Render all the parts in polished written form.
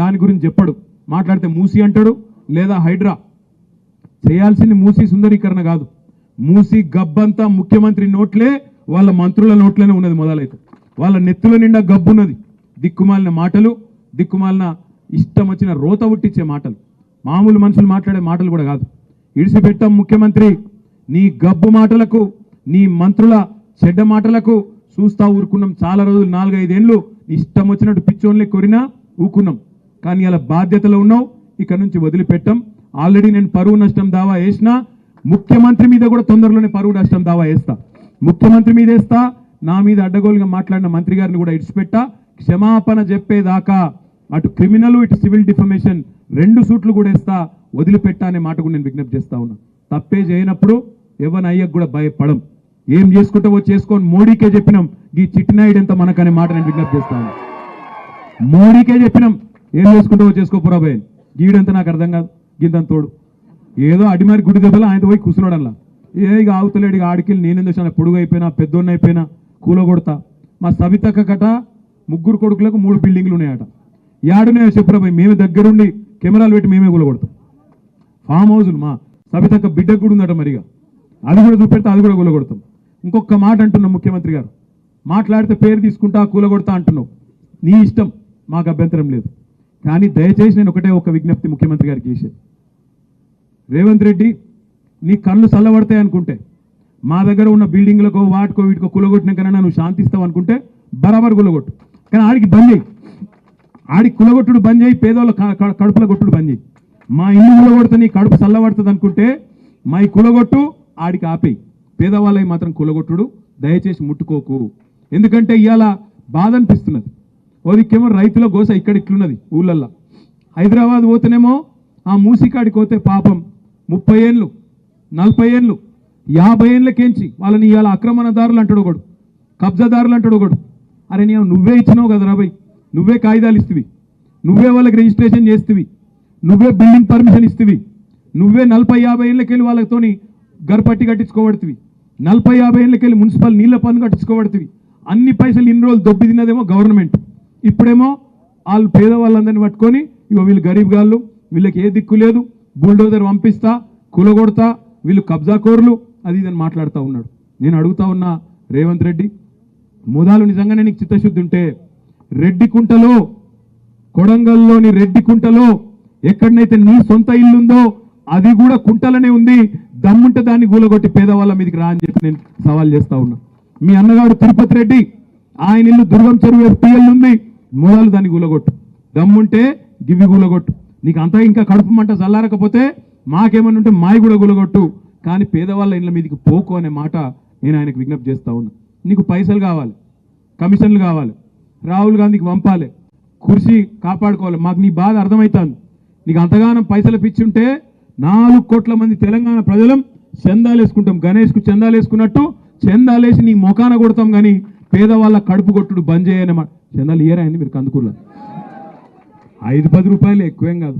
దాని గురించి చెప్పడు. మాట్లాడితే మూసి అంటాడు లేదా హైడ్రా. చేయాల్సింది మూసి సుందరీకరణ కాదు. మూసి గబ్బంతా ముఖ్యమంత్రి నోట్లే, వాళ్ళ మంత్రుల నోట్లోనే ఉన్నది. మొదలైతే వాళ్ళ నెత్తుల నిండా గబ్బున్నది. దిక్కుమాలిన మాటలు, దిక్కుమాలిన ఇష్టం వచ్చిన రోత ఉట్టించే మాటలు, మామూలు మనుషులు మాట్లాడే మాటలు కూడా కాదు. ఇడిసిపెట్టాం ముఖ్యమంత్రి, నీ గబ్బు మాటలకు, నీ మంత్రుల చెడ్డ మాటలకు చూస్తా ఊరుకున్నాం. చాలా రోజులు 4-5 ఏళ్ళు ఇష్టం వచ్చినట్టు పిచ్చోన్లే కొరినా ఊకున్నాం. కానీ అలా బాధ్యతలో ఉన్నావు, ఇక నుంచి వదిలిపెట్టాం. ఆల్రెడీ నేను పరువు నష్టం దావా వేసినా, ముఖ్యమంత్రి మీద కూడా తొందరలోనే పరువు నష్టం దావా వేస్తా. ముఖ్యమంత్రి మీద వేస్తా, నా మీద అడ్డగోలుగా మాట్లాడిన మంత్రి గారిని కూడా ఇడిచిపెట్టా. క్షమాపణ చెప్పేదాకా అటు క్రిమినల్ ఇటు సివిల్ డిఫమేషన్ 2 సూట్లు కూడా వేస్తా. వదిలిపెట్టా అనే మాట కూడా నేను విజ్ఞప్తి చేస్తా ఉన్నా. తప్పే చేయనప్పుడు ఎవరిని అయ్యకు కూడా భయపడం. ఏం చేసుకుంటావో చేసుకొని మోడీకే చెప్పినాం, ఈ చిట్టినాయుడు ఎంత మనకనే మాట నేను విజ్ఞప్తి చేస్తా ఉన్నా. మోడీకే చెప్పినాం, ఏం చేసుకుంటావో చేసుకోపురా భయ, గీడంతా నాకు అర్థం కాదు. గింతంత తోడు ఏదో అడిమారి గుడి దెబ్బలు ఆయన పోయి కూర్చున్నాడు. అలా ఇక ఆవుతలేడు, ఇక ఆడికెళ్ళి నేనేందో పొడుగు అయిపోయినా, పెద్దోన్న అయిపోయినా, కూల కొడతా. మా సవితక్క కట 3 కొడుకులకు 3 బిల్డింగ్లు ఉన్నాయట. యాడున్నాయో చెప్పురా భయ్, మేమే దగ్గరుండి కెమెరాలు పెట్టి మేమే కూల కొడతాం. ఫామ్ హౌజులు మా సవితక్క బిడ్డకు కూడా ఉందట, మరిగా అది కూడా చూపెడితే అది కూడా కూల కొడతాం. ఇంకొక మాట అంటున్నాం, ముఖ్యమంత్రి గారు మాట్లాడితే పేరు తీసుకుంటా కూల కొడతా అంటున్నావు. నీ ఇష్టం, మాకు అభ్యంతరం లేదు. కానీ దయచేసి నేను ఒక విజ్ఞప్తి ముఖ్యమంత్రి గారికి చేసేది, రేవంత్ రెడ్డి నీ కళ్ళు చల్లబడతాయి అనుకుంటే, మా దగ్గర ఉన్న బిల్డింగ్లకో వాటికో వీటికో కులగొట్టినాకైనా నువ్వు శాంతిస్తావు అనుకుంటే బరాబర్ కులగొట్టు. కానీ ఆడికి బంద్ చేయి, ఆడికి కులగొట్టుడు బంద్ చేయి, పేదోళ్ళ కడుపుల కొట్టుడు బంద్ చేయి. మా ఇల్లు కులగొడితే నీ కడుపు చల్లబడుతుంది అనుకుంటే మా ఈ కులగొట్టు, ఆడికి ఆపేయి. పేదవాళ్ళకి మాత్రం కులగొట్టుడు దయచేసి ముట్టుకోకు. ఎందుకంటే ఇవాళ బాధ అనిపిస్తున్నది. ఓదికేమో రైతుల గోస ఇక్కడ ఇట్లున్నది ఊళ్ళల్లో. హైదరాబాద్ పోతేనేమో ఆ మూసికాడికి పోతే పాపం 30 ఏళ్ళు 40 ఏళ్ళు 50 ఏళ్ళకేంచి వాళ్ళని ఇవాళ ఆక్రమణదారులు అంటాడు ఒకడు, కబ్జాదారులు అంటాడు ఒకడు. అరే నువ్వే ఇచ్చినావు కదా రాబోయ్, నువ్వే కాగితాలు ఇస్తువి, నువ్వే వాళ్ళకి రిజిస్ట్రేషన్ చేస్తువి, నువ్వే బిల్డింగ్ పర్మిషన్ ఇస్తువి, నువ్వే 40-50 ఏళ్ళకెళ్ళి వాళ్ళతోని గర్పట్టి కట్టించుకోబడుతుంది, 40-50 ఏళ్ళకెళ్ళి మున్సిపల్ నీళ్ళ పన్ను కట్టించుకోబడుతుంది. అన్ని పైసలు ఇన్ని రోజులు దొబ్బి తిన్నదేమో గవర్నమెంట్. ఇప్పుడేమో వాళ్ళు పేదవాళ్ళందరినీ పట్టుకొని ఇగో వీళ్ళు గరీబ్ గాళ్ళు, వీళ్ళకి ఏ దిక్కు లేదు, బుల్డోజర్ పంపిస్తా, కూలగొడతా, వీళ్ళు కబ్జాకోరులు, అది ఇదని మాట్లాడుతూ ఉన్నాడు. నేను అడుగుతా ఉన్నా రేవంత్ రెడ్డి, మొదలు నిజంగానే నీకు చిత్తశుద్ధి ఉంటే రెడ్డికుంటలో, కొడంగల్లోని రెడ్డికుంటలో ఎక్కడనైతే నీ సొంత ఇల్లుందో అది కూడా కుంటలనే ఉంది, దమ్ముంటే దాన్ని కూలగొట్టి పేదవాళ్ళ మీదకి రా అని చెప్పి నేను సవాల్ చేస్తా ఉన్నా. మీ అన్నగాడు తిరుపతి రెడ్డి, ఆయన ఇల్లు దుర్గం చెరువు FTL ఉంది, మొదలు దాన్ని కూలగొట్టు, దమ్ముంటే గివి కూలగొట్టు. నీకు అంతా ఇంకా కడుపు మంట చల్లారకపోతే మాకేమన్నా ఉంటే మాయి కూడా కూలగొట్టు, కానీ పేదవాళ్ళ ఇళ్ళ మీదకి పోకు అనే మాట నేను ఆయనకు విజ్ఞప్తి చేస్తా ఉన్నా. నీకు పైసలు కావాలి, కమిషన్లు కావాలి, రాహుల్ గాంధీకి పంపాలి, కుర్చీ కాపాడుకోవాలి. మాకు నీ బాధ అర్థమవుతుంది. నీకు అంతగానం పైసలు పిచ్చి ఉంటే 4 కోట్ల మంది తెలంగాణ ప్రజలం చందాలు వేసుకుంటాం, గణేష్కు చందాలు వేసుకున్నట్టు చందాలేసి నీ మొఖాన కొడతాం. కానీ పేదవాళ్ళ కడుపు కొట్టుడు బంద్ చేయనమాట. చందాలు ఇయ్యరాయండి మీరు కందుకూరులో, 5-10 రూపాయలు ఎక్కువేం కాదు.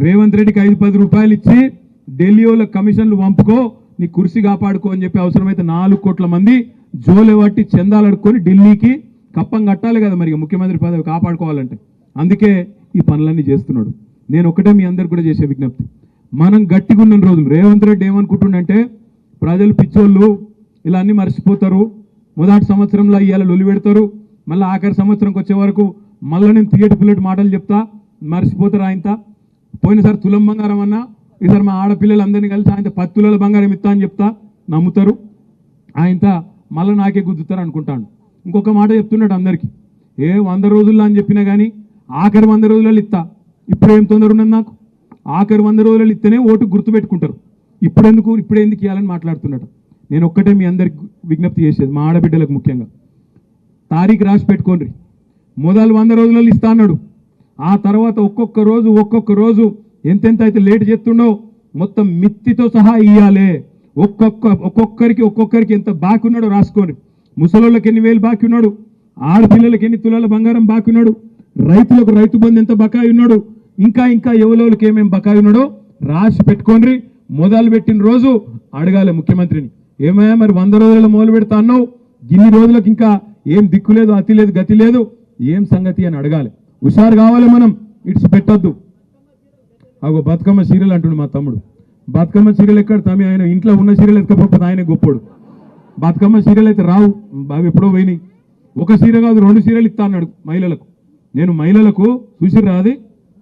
రేవంత్ రెడ్డికి 5-10 రూపాయలు ఇచ్చి ఢిల్లీ వాళ్ళ కమిషన్లు పంపుకో, నీ కుర్చీ కాపాడుకో అని చెప్పి అవసరమైతే 4 కోట్ల మంది జోలే పట్టి చందాలు అడుక్కొని ఢిల్లీకి కప్పం కట్టాలి కదా మరి ముఖ్యమంత్రి పదవి కాపాడుకోవాలంటే. అందుకే ఈ పనులన్నీ చేస్తున్నాడు. నేను ఒకటే మీ అందరికి కూడా చేసే విజ్ఞప్తి, మనం గట్టిగా ఉన్న రోజులు రేవంత్ రెడ్డి ఏమనుకుంటుండంటే ప్రజలు పిచ్చోళ్ళు ఇలా అన్నీ మర్చిపోతారు, మొదటి సంవత్సరంలో ఇవాళ లొలి పెడతారు, మళ్ళీ ఆఖరి సంవత్సరంకి వచ్చే వరకు మళ్ళీ నేను పుల్లెటి మాటలు చెప్తా, మర్చిపోతారు. ఆయనతో పోయినసారి తులం బంగారం అన్నా, ఈసారి మా ఆడపిల్లలందరినీ కలిసి ఆయన 10 తులాల బంగారం ఇస్తా అని చెప్తా, నమ్ముతారు. ఆయనతో మళ్ళీ నాకే గుద్దుతారు అనుకుంటాను. ఇంకొక మాట చెప్తున్నాడు అందరికీ, 100 రోజుల్లో అని చెప్పినా కానీ ఆఖరి 100 రోజులలో ఇస్తా. ఇప్పుడు ఏం తొందర ఉన్నది నాకు, ఆఖరి 100 రోజులలో ఇస్తేనే ఓటు గుర్తుపెట్టుకుంటారు, ఇప్పుడెందుకు ఇవ్వాలని మాట్లాడుతున్నాడు. నేను ఒక్కటే మీ అందరికి విజ్ఞప్తి చేసేది, మా ఆడబిడ్డలకు ముఖ్యంగా తారీఖు రాసి పెట్టుకోండి. మొదలు 100 రోజులలో ఇస్తా అన్నాడు, ఆ తర్వాత ఒక్కొక్క రోజు ఎంతెంత అయితే లేట్ చేస్తుండో మొత్తం మిత్తితో సహా ఇయ్యాలి. ఒక్కొక్కరికి ఎంత బాకీ ఉన్నాడో రాసుకోండి. ముసలోళ్ళకి ఎన్ని వేలు బాకీ ఉన్నాడు, ఆడపిల్లలకి ఎన్ని తులాల బంగారం బాకీ ఉన్నాడు, రైతులకు రైతు బంధు ఎంత బకాయి ఉన్నాడు, ఇంకా ఎవరికి ఏమేమి బకాయి ఉన్నాడో రాసి పెట్టుకోండి. మొదలు పెట్టిన రోజు అడగాలి ముఖ్యమంత్రిని, ఏమయ్యా మరి 100 రోజులలో మొదలు పెడతా అన్నావు, ఇన్ని రోజులకు ఇంకా ఏం దిక్కు లేదు, అతి లేదు, గతి లేదు, ఏం సంగతి అని అడగాలి. హుషారు కావాలి మనం. ఇట్స్ పెట్టొద్దు. అగో బతుకమ్మ సీరియల్ అంటుండు మా తమ్ముడు. బతుకమ్మ సీరియల్ ఎక్కడ తమ్మి? ఆయన ఇంట్లో ఉన్న సీరియల్ ఎత్తుకపోతే ఆయన గొప్పోడు. బతుకమ్మ సీరియల్ అయితే రావు, అవి ఎప్పుడో పోయినాయి. ఒక సీర కాదు 2 సీరియల్ ఇస్తా అన్నాడు మహిళలకు. నేను మహిళలకు చూసి రాది,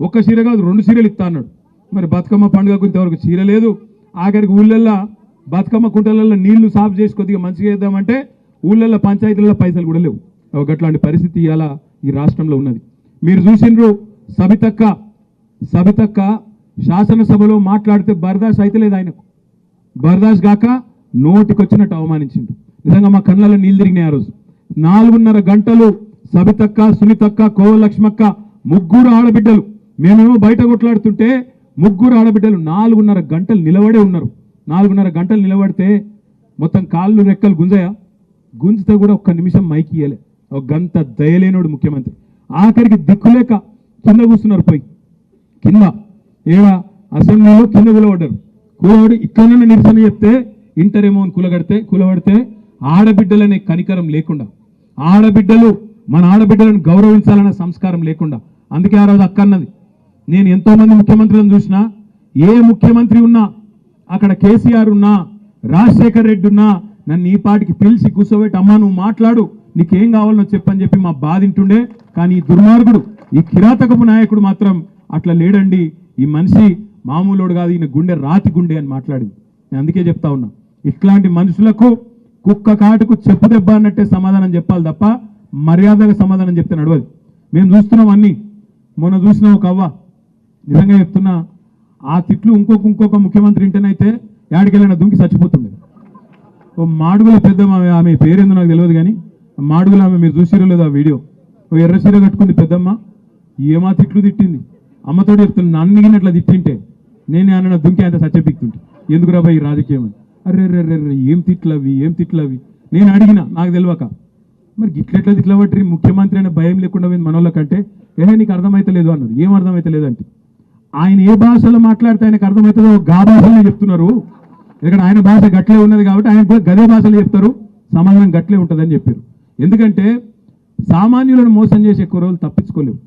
ఒక్క సీర కాదు 2 సీరియల్ ఇస్తా అన్నాడు. మరి బతుకమ్మ పండుగకు ఇంతవరకు చీర లేదు. ఆఖరికి ఊళ్ళల్లో బతుకమ్మ కుంటలలో నీళ్లు సాఫ్ చేసి కొద్దిగా మంచిగా చేద్దామంటే ఊళ్ళల్లో పంచాయతీలలో పైసలు కూడా లేవు. అట్లాంటి పరిస్థితి ఇవాళ ఈ రాష్ట్రంలో ఉన్నది. మీరు చూసిండ్రు సబితక్క శాసనసభలో మాట్లాడితే బర్దాష్ అయితే లేదు ఆయనకు. బర్దాష్ గాక నోటికొచ్చినట్టు అవమానించిండు. నిజంగా మా కళ్ళలో నీళ్ళు తిరిగినాయి ఆ రోజు. 4:30 గంటలు సబితక్క, సునీతక్క, కోవలక్ష్మక్క ముగ్గురు ఆడబిడ్డలు, మేమేమో బయట కొట్లాడుతుంటే ముగ్గురు ఆడబిడ్డలు 4:30 గంటలు నిలబడే ఉన్నారు. 4:30 గంటలు నిలబడితే మొత్తం కాళ్ళు రెక్కలు గుంజితే కూడా ఒక్క నిమిషం మైకి ఇయ్యలే. ఒక గంట దయలేనోడు ముఖ్యమంత్రి. ఆఖరికి దిక్కులేక కింద కూర్చున్నారు. పోయి కింద అసెంబ్లీలో కింద కూలబడి ఇట్లనన్నా నిరసన చెప్తే ఇంటరేమో అని కూలబడితే ఆడబిడ్డలనే కనికరం లేకుండా, మన ఆడబిడ్డలను గౌరవించాలనే సంస్కారం లేకుండా, అందుకే ఆ రోజు అక్క అన్నది, నేను ఎంతో మంది ముఖ్యమంత్రులను చూసినా, ఏ ముఖ్యమంత్రి ఉన్నా అక్కడ కేసీఆర్ ఉన్నా, రాజశేఖర్ రెడ్డి ఉన్నా నన్ను ఈ పాటికి పిలిచి కూర్చోబెట్టి అమ్మా నువ్వు మాట్లాడు, నీకేం కావాలో చెప్పని చెప్పి మా బాధింటుండే. కానీ ఈ దుర్మార్గుడు, ఈ కిరాతకపు నాయకుడు మాత్రం అట్లా లేడండి. ఈ మనిషి మామూలుడు కాదు, ఈయన గుండె రాతి గుండె అని మాట్లాడింది. నేను అందుకే చెప్తా ఉన్నా, ఇట్లాంటి మనుషులకు కుక్క కాటుకు చెప్పు దెబ్బ అన్నట్టే సమాధానం చెప్పాలి తప్ప మర్యాదగా సమాధానం చెప్తే నడవదు. మేము చూస్తున్నాం అన్నీ. మొన్న చూసినాం ఒక అవ్వ, నిజంగా చెప్తున్నా, ఆ తిట్లు ఇంకొక ముఖ్యమంత్రి ఇంటనైతే యాడికెళ్ళినా దుంకి చచ్చిపోతుండే. ఓ మాడుగుల పెద్ద ఆమె పేరేందో నాకు తెలియదు, కానీ మాడుగుల ఆమె మీరు చూసిరో లేదు ఆ వీడియో, ఓ ఎర్ర చీర కట్టుకుంది పెద్దమ్మ, ఏమా తిట్లు తిట్టింది. అమ్మతో చెప్తున్నా, నన్ను తిట్టింటే నేను అన్న దుంకి అంత సత్యపిక్తుంటే ఎందుకు రాబోయ్ ఈ రాజకీయం అని. అర్రెర్రెర్రె ఏం తిట్లవి నేను అడిగిన, నాకు తెలియక. మరి ఇట్లెట్లా తిట్లబట్టి ముఖ్యమంత్రి అనే భయం లేకుండా పోయింది మనోళ్ళకంటే. నీకు అర్థమైతే లేదు అన్నారు. ఏం అర్థమైతే లేదంటే, ఆయన ఏ భాషలో మాట్లాడితే ఆయనకు అర్థమవుతుందో గా భాషలో చెప్తున్నారు. ఇక్కడ ఆయన భాష గట్లే ఉన్నది కాబట్టి ఆయన గదే భాషలో చెప్తారు, సమాధానం గట్లే ఉంటుందని చెప్పారు. ఎందుకంటే సామాన్యులను మోసం చేసి ఎక్కువ రోజులు తప్పించుకోలేవు.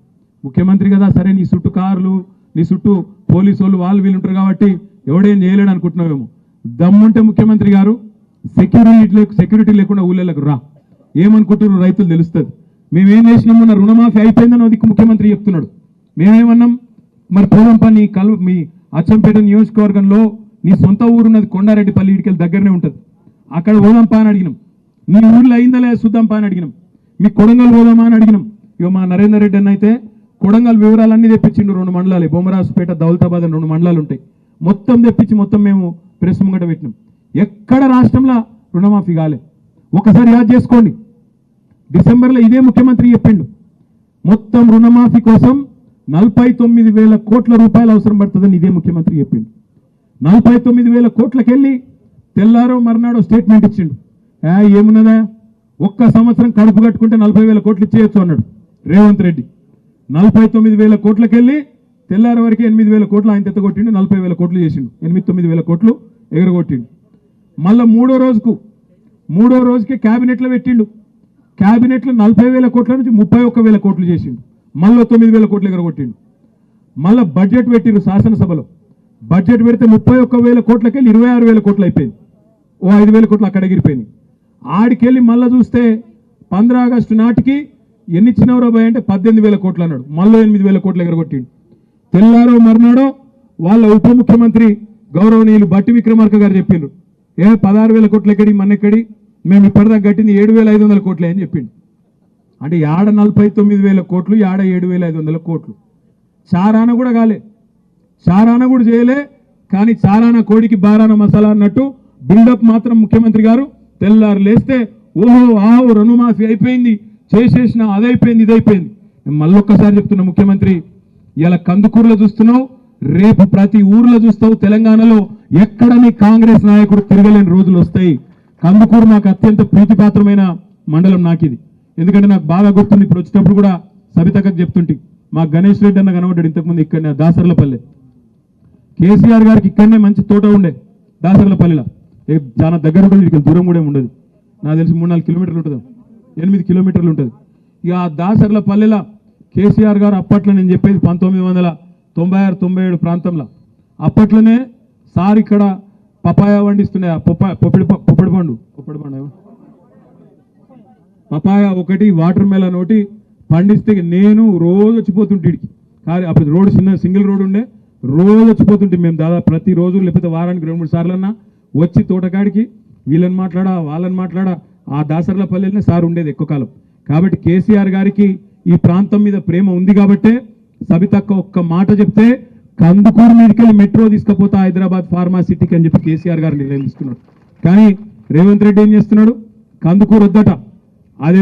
ముఖ్యమంత్రి కదా, సరే నీ చుట్టూ కార్లు, నీ చుట్టూ పోలీసు వాళ్ళు వీళ్ళు ఉంటారు కాబట్టి ఎవడేం చేయలేడు అనుకుంటున్నావేమో. దమ్ముంటే ముఖ్యమంత్రి గారు సెక్యూరిటీ లేకుండా ఊళ్ళకు రా, ఏమనుకుంటున్నారు రైతులు తెలుస్తుంది. మేమేం చేసినాము, నా రుణమాఫీ అయిపోయిందని అది ముఖ్యమంత్రి చెప్తున్నాడు. మేమేమన్నాం, మరి పోదంపా మీ అచ్చంపేట నియోజకవర్గంలో నీ సొంత ఊరున్నది కొండారెడ్డిపల్లి, ఇడికెళ్ళి దగ్గరనే ఉంటుంది, అక్కడ పోదాంపా అని అడిగినాం. నీ ఊర్లో అయిందా లేదా చూద్దాంపా అని అడిగినాం. మీ కొడంగల్ పోదామా అని అడిగినాం. ఇక మా నరేందర్ రెడ్డి అని అయితే కొడంగల్ వివరాలన్నీ తెప్పించిండు. 2 మండలాలు, బొమ్మరాజుపేట, దౌలతాబాద్ అని 2 మండలాలు ఉంటాయి. మొత్తం తెప్పించి మొత్తం మేము ప్రెస్ ముంగట పెట్టినాం. ఎక్కడ రాష్ట్రంలో రుణమాఫీ కాలే. ఒకసారి యాద్ చేసుకోండి, డిసెంబర్లో ఇదే ముఖ్యమంత్రి చెప్పిండు, మొత్తం రుణమాఫీ కోసం 49,000 కోట్ల రూపాయలు అవసరం పడుతుందని ఇదే ముఖ్యమంత్రి చెప్పిండు. 49,000 కోట్లకెళ్ళి తెల్లారో మర్నాడో స్టేట్మెంట్ ఇచ్చిండు. ఏమున్నదా, ఒక్క సంవత్సరం కడుపు కట్టుకుంటే 40,000 కోట్లు ఇచ్చేయచ్చు అన్నాడు రేవంత్ రెడ్డి. 49,000 కోట్లకెళ్ళి తెల్లారి వరకు 8,000 కోట్లు ఆయన తెత్తగొట్టిండు. 40,000 కోట్లు చేసిండు, 8-9,000 కోట్లు ఎగరగొట్టిండు. మళ్ళీ మూడో రోజుకి క్యాబినెట్లో పెట్టిండు. క్యాబినెట్లో 40,000 కోట్ల నుంచి 31,000 కోట్లు చేసిండు. మళ్ళీ 9,000 కోట్లు ఎగరగొట్టిండు. మళ్ళీ బడ్జెట్ పెట్టిండు శాసనసభలో. బడ్జెట్ పెడితే 31,000 కోట్లకెళ్ళి 26,000 కోట్లు అయిపోయింది. ఓ 5,000 కోట్లు అక్కడ ఎగిరిపోయింది. ఆడికెళ్ళి మళ్ళీ చూస్తే 15 ఆగస్టు నాటికి ఎన్ని ఇచ్చినవరో భయ అంటే 18,000 కోట్లు అన్నాడు. మళ్ళీ 8,000 కోట్లు ఎగరగొట్టిండు. తెల్లారో మర్నాడో వాళ్ళ ఉప ముఖ్యమంత్రి గౌరవనీయులు బట్టి విక్రమార్క గారు చెప్పిండ్రు, 16,000 కోట్లు ఎక్కడి మన్నెక్కడి, మేము ఇప్పటిదాకా కట్టింది 7,500 కోట్లే అని చెప్పిండు. అంటే యాడ 49,000 కోట్లు, యాడ 7,500 కోట్లు. చారాన కూడా కాలే, చారాన కూడా చేయలే. కానీ చారాన కోడికి బారాన మసాలా అన్నట్టు బిల్డప్ మాత్రం ముఖ్యమంత్రి గారు తెల్లారు లేస్తే ఓహో రుణమాఫీ అయిపోయింది, చేసేసిన అదైపోయింది ఇదైపోయింది. మళ్ళొక్కసారి చెప్తున్నా, ముఖ్యమంత్రి ఇలా కందుకూరులో చూస్తున్నావు, రేపు ప్రతి ఊర్లో చూస్తావు. తెలంగాణలో ఎక్కడ నీ కాంగ్రెస్ నాయకుడు తిరగలేని రోజులు వస్తాయి. కందుకూరు నాకు అత్యంత ప్రీతిపాత్రమైన మండలం నాకు ఇది. ఎందుకంటే నాకు బాగా గుర్తుంది, ఇప్పుడు వచ్చేటప్పుడు కూడా సబితకు చెప్తుంటే, మా గణేష్ రెడ్డి అన్న కనబడ్డాడు ఇంతకుముందు ఇక్కడనే దాసర్లపల్లె. కేసీఆర్ గారికి ఇక్కడనే మంచి తోట ఉండే దాసర్లపల్లిలో, చాలా దగ్గర ఉంటుంది, ఇక్కడ దూరం కూడా ఉండదు. నాకు తెలిసి 3-4 కిలోమీటర్లు ఉంటుంది, 8 కిలోమీటర్లు ఉంటుంది. ఇక ఆ దాసర్లపల్లెలో కేసీఆర్ గారు అప్పట్లో నేను చెప్పేది 1996-97 ప్రాంతంలో అప్పట్లోనే సార్ ఇక్కడ పపాయ వండిస్తున్నాయి పొప్పడి పండు పపాయ ఒకటి వాటర్ మెలన్ ఒకటి పండిస్తే నేను రోజు వచ్చిపోతుంటే కానీ అప్పుడు రోడ్డు సింగిల్ రోడ్ ఉండే రోజు వచ్చిపోతుంటే మేము దాదాపు ప్రతిరోజు లేకపోతే వారానికి 2-3 సార్లన్నా వచ్చి తోటకాడికి వీళ్ళని మాట్లాడా వాళ్ళని మాట్లాడా ఆ దాసర్లపల్లెలనే సార్ ఉండేది ఎక్కువ కాలం. కాబట్టి కేసీఆర్ గారికి ఈ ప్రాంతం మీద ప్రేమ ఉంది కాబట్టే సబితక్క ఒక్క మాట చెప్తే కందుకూరు మీదకెళ్ళి మెట్రో తీసుకుపోతా హైదరాబాద్ ఫార్మా సిటీకి అని చెప్పి కేసీఆర్ గారు నిర్ణయం తీసుకున్నాడు. కానీ రేవంత్ రెడ్డి ఏం చేస్తున్నాడు, కందుకూరు వద్దట అదే